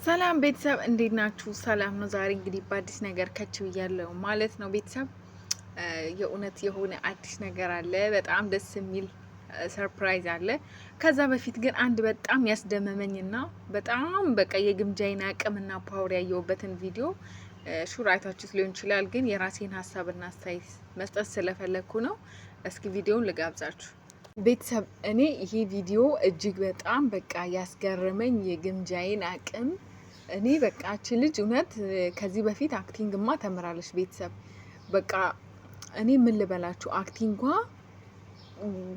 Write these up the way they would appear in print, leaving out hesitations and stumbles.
ሰላም ቤተሰብ እንዴት ናችሁ? ሰላም ነው። ዛሬ እንግዲህ በአዲስ ነገር ከች ብያለሁ ማለት ነው። ቤተሰብ የእውነት የሆነ አዲስ ነገር አለ። በጣም ደስ የሚል ሰርፕራይዝ አለ። ከዛ በፊት ግን አንድ በጣም ያስደመመኝና በጣም በቃ የግምጃይን አቅምና ፓወር ያየሁበትን ቪዲዮ ሹር አይታችሁት ሊሆን ይችላል። ግን የራሴን ሀሳብና አስተያየት መስጠት ስለፈለግኩ ነው። እስኪ ቪዲዮውን ልጋብዛችሁ። ቤተሰብ እኔ ይሄ ቪዲዮ እጅግ በጣም በቃ ያስገረመኝ የግምጃይን አቅም እኔ በቃ እቺ ልጅ እውነት ከዚህ በፊት አክቲንግማ ተምራለች። ቤተሰብ በቃ እኔ ምን ልበላችሁ አክቲንጓ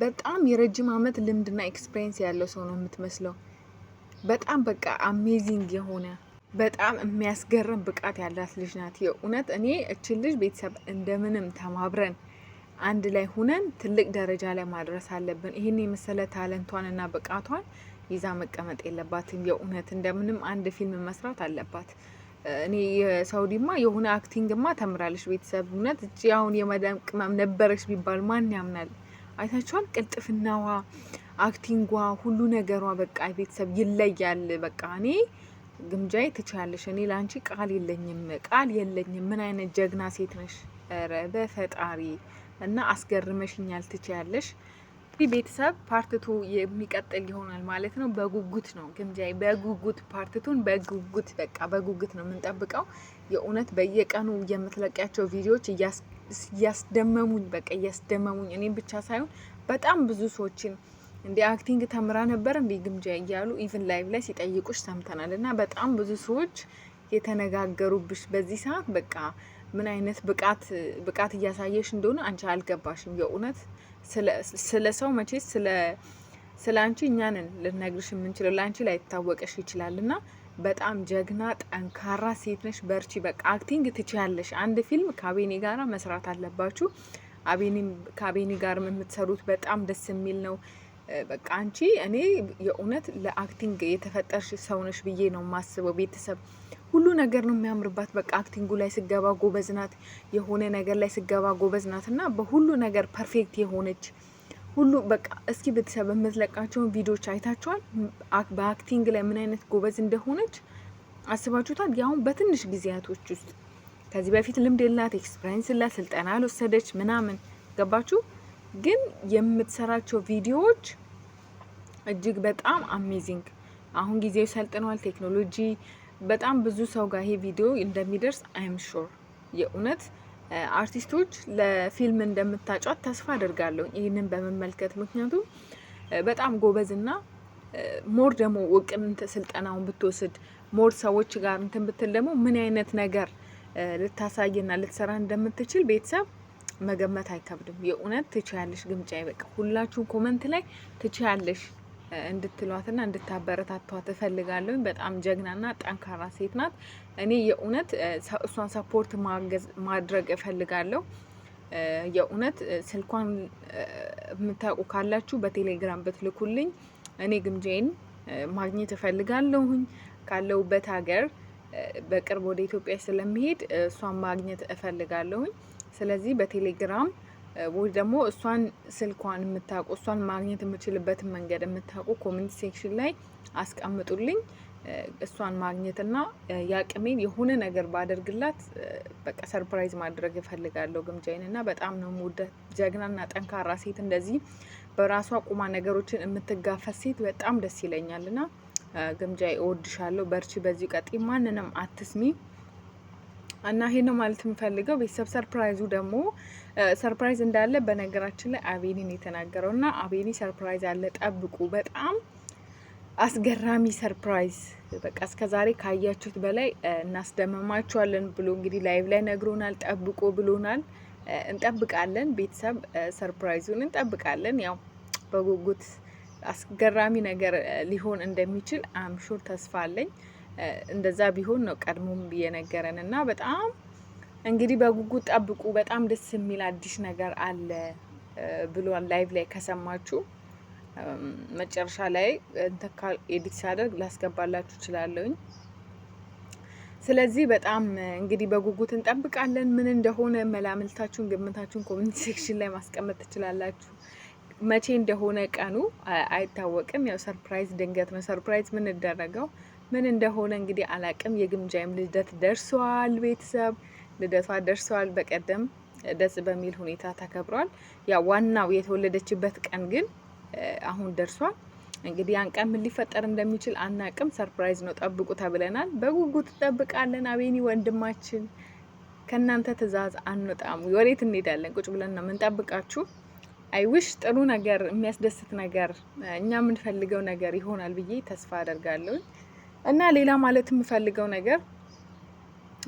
በጣም የረጅም አመት ልምድና ኤክስፒሪየንስ ያለው ሰው ነው የምትመስለው። በጣም በቃ አሜዚንግ የሆነ በጣም የሚያስገርም ብቃት ያላት ልጅ ናት። የእውነት እኔ እቺ ልጅ ቤተሰብ እንደምንም ተማብረን አንድ ላይ ሁነን ትልቅ ደረጃ ላይ ማድረስ አለብን። ይሄን የመሰለ ታለንቷንና ብቃቷን ይዛ መቀመጥ የለባትም። የእውነት እንደምንም አንድ ፊልም መስራት አለባት። እኔ የሳውዲማ የሆነ አክቲንግማ ተምራለች። ቤተሰብ እውነት እቺ አሁን የመዳም ቅመም ነበረች ቢባል ማን ያምናል? አይታችኋል? ቅልጥፍናዋ፣ አክቲንጓ፣ ሁሉ ነገሯ በቃ ቤተሰብ ይለያል። በቃ እኔ ግምጃዬ ትችያለሽ። እኔ ላንቺ ቃል የለኝም። ምን አይነት ጀግና ሴት ነሽ! ኧረ በፈጣሪ እና አስገርመሽኛል። ትችያለሽ። ቤተሰብ ፓርትቱ የሚቀጥል ይሆናል ማለት ነው። በጉጉት ነው ግምጃዬ፣ በጉጉት ፓርትቱን በጉጉት በቃ በጉጉት ነው የምንጠብቀው። የእውነት በየቀኑ የምትለቂያቸው ቪዲዮዎች እያስደመሙኝ በቃ እያስደመሙኝ እኔም ብቻ ሳይሆን በጣም ብዙ ሰዎችን እንደ አክቲንግ ተምራ ነበር እንደ ግምጃዬ እያሉ ኢቭን ላይቭ ላይ ሲጠይቁሽ ሰምተናል። እና በጣም ብዙ ሰዎች የተነጋገሩብሽ በዚህ ሰዓት በቃ ምን አይነት ብቃት እያሳየሽ እንደሆነ አንቺ አልገባሽም። የእውነት ስለ ሰው መቼስ ስለ አንቺ እኛንን ልነግርሽ የምንችለው ለአንቺ ላይ ታወቀሽ ይችላል። እና በጣም ጀግና ጠንካራ ሴት ነሽ። በርቺ። በቃ አክቲንግ ትችያለሽ። አንድ ፊልም ከአቤኔ ጋራ መስራት አለባችሁ። ከአቤኔ ጋር የምትሰሩት በጣም ደስ የሚል ነው። በቃ አንቺ እኔ የእውነት ለአክቲንግ የተፈጠርሽ ሰው ነሽ ብዬ ነው የማስበው። ቤተሰብ ሁሉ ነገር ነው የሚያምርባት። በቃ አክቲንጉ ላይ ስገባ ጎበዝ ናት፣ የሆነ ነገር ላይ ስገባ ጎበዝ ናት እና በሁሉ ነገር ፐርፌክት የሆነች ሁሉ በቃ እስኪ ቤተሰብ የምትለቃቸውን ቪዲዮዎች አይታችኋል? በአክቲንግ ላይ ምን አይነት ጎበዝ እንደሆነች አስባችሁታል? ያሁን በትንሽ ጊዜያቶች ውስጥ ከዚህ በፊት ልምድ የላት፣ ኤክስፒሪየንስ ላት፣ ስልጠና አልወሰደች ምናምን ገባችሁ? ግን የምትሰራቸው ቪዲዮዎች እጅግ በጣም አሜዚንግ። አሁን ጊዜው ሰልጥኗል፣ ቴክኖሎጂ በጣም ብዙ ሰው ጋር ይሄ ቪዲዮ እንደሚደርስ አይም ሹር። የእውነት አርቲስቶች ለፊልም እንደምታጫት ተስፋ አድርጋለሁ ይህንን በመመልከት። ምክንያቱም በጣም ጎበዝና ሞር ደግሞ ውቅንት ስልጠናውን ብትወስድ ሞር ሰዎች ጋር እንትን ብትል ደግሞ ምን አይነት ነገር ልታሳይና ልትሰራ እንደምትችል ቤተሰብ መገመት አይከብድም። የእውነት ትችያለሽ ግምጃዬ። በቃ ሁላችሁ ኮመንት ላይ ትችያለሽ እንድትሏትና እንድታበረታቷት እፈልጋለሁ። በጣም ጀግናና ጠንካራ ሴት ናት። እኔ የእውነት እሷን ሰፖርት ማድረግ እፈልጋለሁ። የእውነት ስልኳን የምታውቁ ካላችሁ በቴሌግራም ብትልኩልኝ እኔ ግምጃዬን ማግኘት እፈልጋለሁኝ። ካለሁበት ሀገር በቅርብ ወደ ኢትዮጵያ ስለሚሄድ እሷን ማግኘት እፈልጋለሁኝ። ስለዚህ በቴሌግራም ወይ ደግሞ እሷን ስልኳን የምታውቁ እሷን ማግኘት የምችልበትን መንገድ የምታውቁ ኮሜንት ሴክሽን ላይ አስቀምጡልኝ። እሷን ማግኘትና ያቅሜን የሆነ ነገር ባደርግላት በቃ ሰርፕራይዝ ማድረግ እፈልጋለሁ ግምጃዬን። እና በጣም ነው የምወዳት። ጀግናና ጠንካራ ሴት፣ እንደዚህ በራሷ ቁማ ነገሮችን የምትጋፈት ሴት በጣም ደስ ይለኛል። እና ግምጃዬ እወድሻለሁ። በርቺ፣ በዚህ ቀጥይ፣ ማንንም አትስሚ። እና ይሄ ነው ማለት የምፈልገው። ቤተሰብ ሰርፕራይዙ ደግሞ ሰርፕራይዝ እንዳለ በነገራችን ላይ አቤኒን የተናገረው እና አቤኒ ሰርፕራይዝ አለ ጠብቁ። በጣም አስገራሚ ሰርፕራይዝ፣ በቃ እስከዛሬ ካያችሁት በላይ እናስደመማችኋለን ብሎ እንግዲህ ላይቭ ላይ ነግሮናል። ጠብቁ ብሎናል። እንጠብቃለን ቤተሰብ፣ ሰርፕራይዙን እንጠብቃለን። ያው በጉጉት አስገራሚ ነገር ሊሆን እንደሚችል አምሹር ተስፋ አለኝ። እንደዛ ቢሆን ነው ቀድሞም የነገረን እና በጣም እንግዲህ በጉጉት ጠብቁ። በጣም ደስ የሚል አዲስ ነገር አለ ብሏል። ላይቭ ላይ ከሰማችሁ መጨረሻ ላይ እንተካ ኤዲት ሳደርግ ላስገባላችሁ እችላለሁኝ። ስለዚህ በጣም እንግዲህ በጉጉት እንጠብቃለን። ምን እንደሆነ መላምልታችሁን፣ ግምታችሁን ኮሜንት ሴክሽን ላይ ማስቀመጥ ትችላላችሁ። መቼ እንደሆነ ቀኑ አይታወቅም። ያው ሰርፕራይዝ ድንገት ነው። ሰርፕራይዝ ምን እንደረገው ምን እንደሆነ እንግዲህ አላቅም። የግምጃይም ልደት ደርሷል። ቤተሰብ ልደቷ ደርሷል። በቀደም ደስ በሚል ሁኔታ ተከብሯል። ያ ዋናው የተወለደችበት ቀን ግን አሁን ደርሷል። እንግዲህ ያን ቀን ምን ሊፈጠር እንደሚችል አናቅም። ሰርፕራይዝ ነው፣ ጠብቁ ተብለናል። በጉጉት እንጠብቃለን። አቤኒ ወንድማችን ከእናንተ ትዕዛዝ አንወጣም። ወዴት እንሄዳለን? ቁጭ ብለን ነው የምንጠብቃችሁ። አይውሽ ጥሩ ነገር፣ የሚያስደስት ነገር፣ እኛ የምንፈልገው ነገር ይሆናል ብዬ ተስፋ አደርጋለሁ። እና ሌላ ማለት የምፈልገው ነገር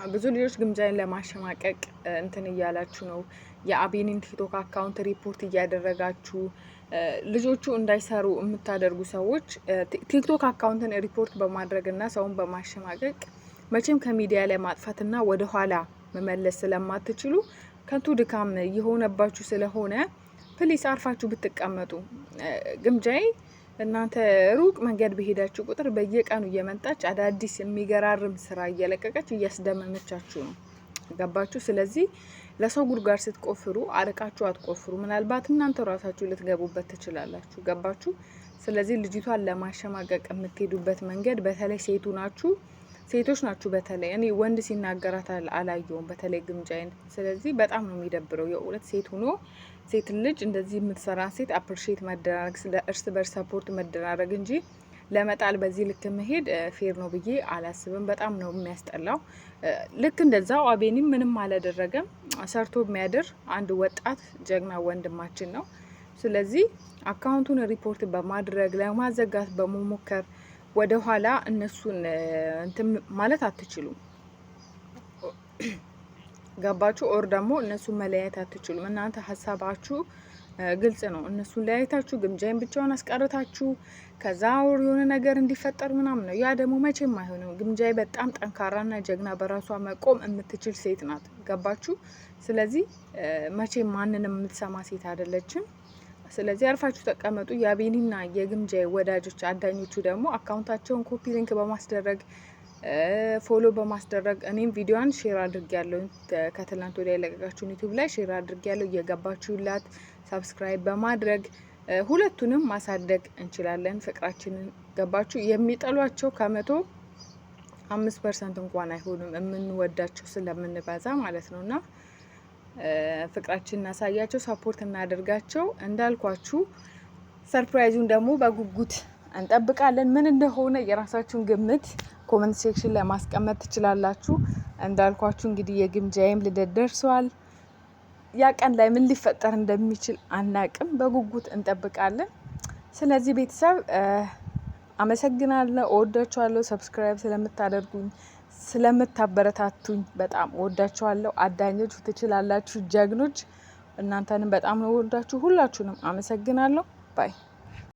ብዙ ልጆች ግምጃይን ለማሸማቀቅ እንትን እያላችሁ ነው። የአቤኒን ቲክቶክ አካውንት ሪፖርት እያደረጋችሁ ልጆቹ እንዳይሰሩ የምታደርጉ ሰዎች ቲክቶክ አካውንትን ሪፖርት በማድረግና ሰውን በማሸማቀቅ መቼም ከሚዲያ ላይ ማጥፋትና ወደ ኋላ መመለስ ስለማትችሉ ከንቱ ድካም የሆነባችሁ ስለሆነ ፕሊስ አርፋችሁ ብትቀመጡ። ግምጃይ እናንተ ሩቅ መንገድ በሄዳችሁ ቁጥር በየቀኑ እየመጣች አዳዲስ የሚገራርም ስራ እየለቀቀች እያስደመመቻችሁ ነው። ገባችሁ? ስለዚህ ለሰው ጉድጓድ ስትቆፍሩ አርቃችሁ አትቆፍሩ። ምናልባት እናንተ ራሳችሁ ልትገቡበት ትችላላችሁ። ገባችሁ? ስለዚህ ልጅቷን ለማሸማቀቅ የምትሄዱበት መንገድ በተለይ ሴቶች ናችሁ። በተለይ እኔ ወንድ ሲናገራት አላየውም፣ በተለይ ግምጃይን። ስለዚህ በጣም ነው የሚደብረው የእውነት። ሴት ልጅ እንደዚህ የምትሰራ ሴት አፕሪሺየት መደራረግ፣ እርስ በርስ ሰፖርት መደራረግ እንጂ ለመጣል በዚህ ልክ መሄድ ፌር ነው ብዬ አላስብም። በጣም ነው የሚያስጠላው። ልክ እንደዛው አቤኒም ምንም አላደረገም። ሰርቶ የሚያድር አንድ ወጣት ጀግና ወንድማችን ነው። ስለዚህ አካውንቱን ሪፖርት በማድረግ ለማዘጋት በመሞከር ወደ ኋላ እነሱን እንትን ማለት አትችሉም። ገባችሁ? ኦር ደግሞ እነሱን መለያየት አትችሉም። እናንተ ሀሳባችሁ ግልጽ ነው። እነሱን ለያይታችሁ ግምጃይን ብቻውን አስቀርታችሁ ከዛ ወር የሆነ ነገር እንዲፈጠር ምናምን ነው። ያ ደግሞ መቼም አይሆንም። ግምጃይ በጣም ጠንካራና ጀግና በራሷ መቆም የምትችል ሴት ናት። ገባችሁ? ስለዚህ መቼም ማንንም የምትሰማ ሴት አይደለችም። ስለዚህ አርፋችሁ ተቀመጡ። የአቤኒና የግምጃይ ወዳጆች አዳኞቹ ደግሞ አካውንታቸውን ኮፒ ሊንክ በማስደረግ ፎሎ በማስደረግ እኔም ቪዲዮን ሼር አድርግ ያለው ከትላንት ወዲያ የለቀቃችሁን ዩቲዩብ ላይ ሼር አድርግ ያለው እየገባችሁላት ሰብስክራይብ በማድረግ ሁለቱንም ማሳደግ እንችላለን ፍቅራችንን። ገባችሁ? የሚጠሏቸው 5% እንኳን አይሆኑም የምንወዳቸው ስለምንበዛ ማለት ነውና ፍቅራችንን እናሳያቸው፣ ሰፖርት እናደርጋቸው። እንዳልኳችሁ ሰርፕራይዙን ደግሞ በጉጉት እንጠብቃለን። ምን እንደሆነ የራሳችሁን ግምት ኮመንት ሴክሽን ላይ ማስቀመጥ ትችላላችሁ። እንዳልኳችሁ እንግዲህ የግምጃይም ልደት ደርሷል። ያ ቀን ላይ ምን ሊፈጠር እንደሚችል አናቅም። በጉጉት እንጠብቃለን። ስለዚህ ቤተሰብ አመሰግናለሁ፣ እወዳችኋለሁ። ሰብስክራይብ ስለምታደርጉኝ ስለምታበረታቱኝ በጣም እወዳችኋለሁ። አዳኞች ትችላላችሁ፣ ጀግኖች። እናንተንም በጣም ነው እወዳችሁ። ሁላችሁንም አመሰግናለሁ። ባይ